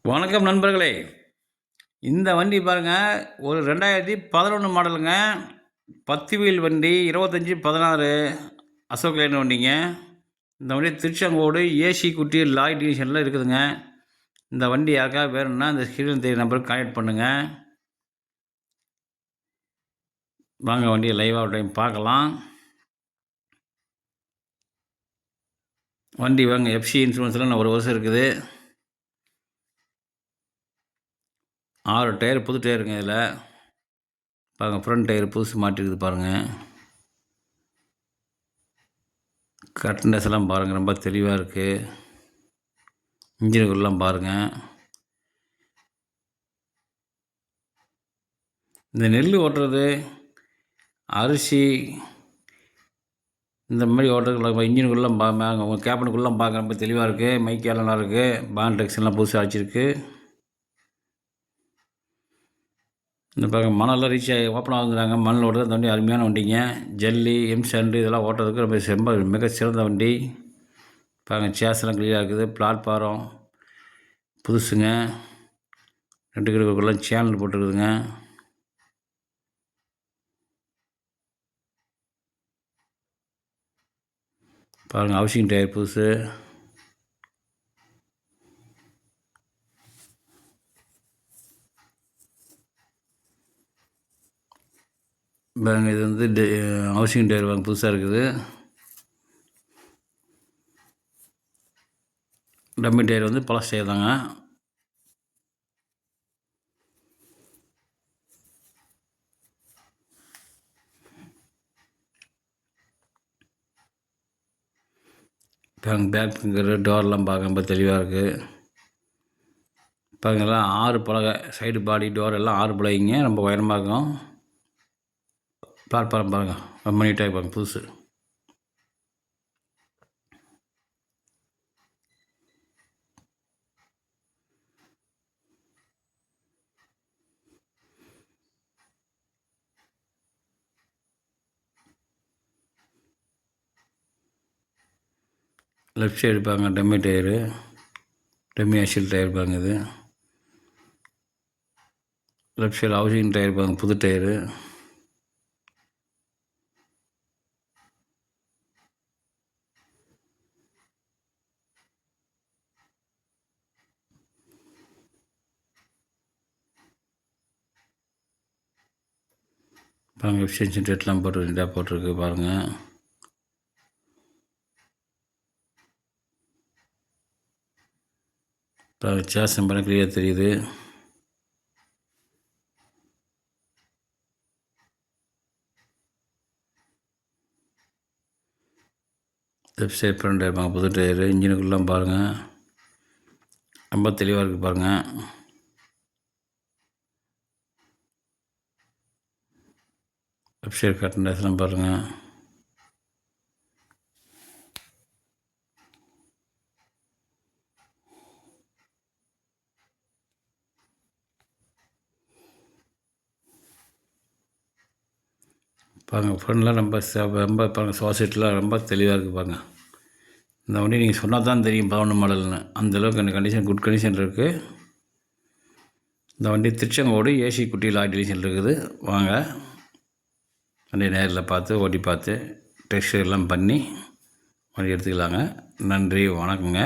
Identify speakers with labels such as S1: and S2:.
S1: வணக்கம் நண்பர்களே. இந்த வண்டி பாருங்கள், ஒரு 2011 மாடலுங்க. 10 வீல் வண்டி, 25/16 அசோக் லேலண்ட் வண்டிங்க. இந்த வண்டி திருச்செங்கோடு ஏசி குட்டி லாய்ட் டிவிஷனில் இருக்குதுங்க. இந்த வண்டி யாருக்காவது வேணும்னா இந்த ஸ்க்ரீனில் தெரிய நம்பருக்கு கான்டாக்ட் பண்ணுங்கள். வாங்க வண்டியை லைவாக ஒரு டைம் பார்க்கலாம். வண்டி வாங்க எஃப்சி இன்சூரன்ஸில் நான் 1 வருஷம் இருக்குது. 6 டயர் புது டயருங்க. இதில் பாருங்கள், ஃப்ரண்ட் டயர் புதுசு மாட்டிருக்குது பாருங்கள். கர்டன்ஸ் எல்லாம் பாருங்கள், ரொம்ப தெளிவாக இருக்குது. இன்ஜினுக்குள்ளெலாம் பாருங்கள். இந்த நெல் ஓட்டுறது, அரிசி இந்த மாதிரி ஓட்டுறதுக்குள்ள இன்ஜினுக்குள்ளெலாம் உங்கள் கேபினுக்குள்ளெலாம் பார்க்க ரொம்ப தெளிவாக இருக்குது. மைக்கெல்லாம் நல்லா இருக்குது. பாண்டெக்ஸ்லாம் புதுசாக அடிச்சிருக்கு. இந்த பாருங்க, மணலாம் ரீச் ஆகி ஓப்பன் ஆகுங்கிறாங்க. மணல் ஓட்டுறது அந்த வண்டி அருமையான வண்டிங்க. ஜல்லி எம்சாண்டு இதெல்லாம் ஓட்டுறதுக்கு ரொம்ப மிக சிறந்த வண்டி. பாருங்கள், சேஸ்லாம் கிளியராக இருக்குது. பிளாட்பாரம் புதுசுங்க. 2 கிலோக்குள்ளே சேனல் போட்டுருக்குதுங்க. பாருங்கள், ஹவுசிங் டயர் புதுசு. பாருங்கள், இது வந்து ஹவுசிங் டயர் வாங்க புதுசாக இருக்குது. டம்மி டயர் வந்து பழசு டயர் தாங்க. பேக் ஃபிங்கரு டோர்லாம் பார்க்க ரொம்ப தெளிவாக இருக்குது. பாருங்கள்லாம் 6 பலகை, சைடு பாடி டோர் எல்லாம் 6 பலகைங்க. ரொம்ப உயரமாக இருக்கும். பிளாட்ஃபார்ம் பாருங்கள், ரொம்ப நீட்டாக இருப்பாங்க புதுசு. லெஃப்ட் சைடு பாருங்க, dummy tyre, dummy axle tyre பாருங்க. இது லெஃப்ட் சைடு ஹவுசிங் டயர் பாருங்க, புது டயரு. பாருங்கள், எஃபிஷியன்சி ரேட்லாம் போட்டிருக்கு பாருங்கள். பாருங்கள், சேஸ் நம்பர் கிளியராக தெரியுது. லெஃப்ட் சைடு ஃப்ரண்ட் டயர் பாருங்கள், புது டயரு. இன்ஜினுக்குள்ளலாம் பாருங்கள், ரொம்ப தெளிவாக இருக்குது பாருங்கள். லெஃப்ட் சைடு கர்டன்ஸ்லாம் பாருங்கள். பாருங்கள், ஃப்ரெண்ட்லாம் ரொம்ப பாருங்கள், சோசைட்டிலாம் ரொம்ப தெளிவாக இருக்குது பாருங்கள். இந்த வண்டி நீங்கள் சொன்னால் தான் தெரியும் 11 மாடல்னு. அந்தளவுக்கு அந்த கண்டிஷன் குட் கண்டிஷன் இருக்குது. இந்த வண்டி திருச்செங்கோடு ஏசி குட்டி லாய்ட் டிவிஷன் இருக்குது. வாங்க, வண்டியை நேரில் பார்த்து ஓட்டி பார்த்து டெஸ்ட் எல்லாம் பண்ணி வண்டி எடுத்துக்கலாங்க. நன்றி, வணக்கங்க.